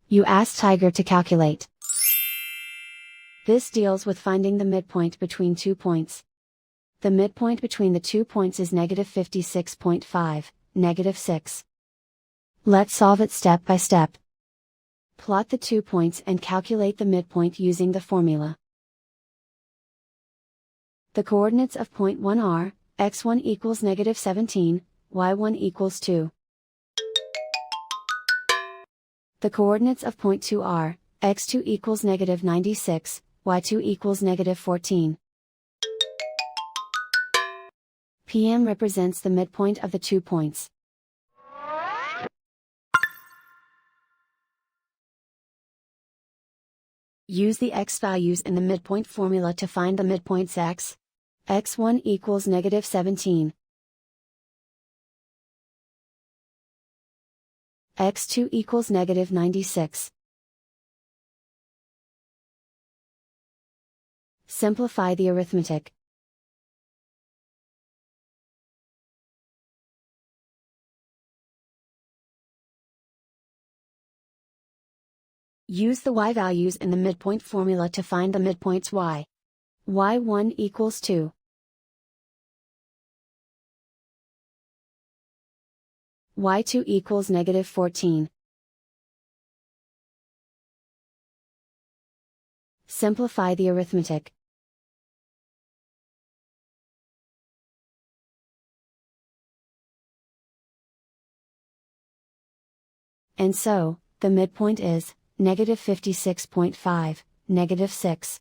You ask Tiger to calculate. This deals with finding the midpoint between 2 points. The midpoint between the 2 points is -56.5, -6. Let's solve it step by step. Plot the 2 points and calculate the midpoint using the formula. The coordinates of point 1 are, x1 equals -17, y1 equals 2. The coordinates of point 2 are, x2 equals -96, y2 equals -14. PM represents the midpoint of the 2 points. Use the x values in the midpoint formula to find the midpoints x. x1 equals -17. x2 equals -96. Simplify the arithmetic. Use the y values in the midpoint formula to find the midpoints y. y1 equals 2. y2 equals -14. Simplify the arithmetic. And so, the midpoint is -56.5, -6.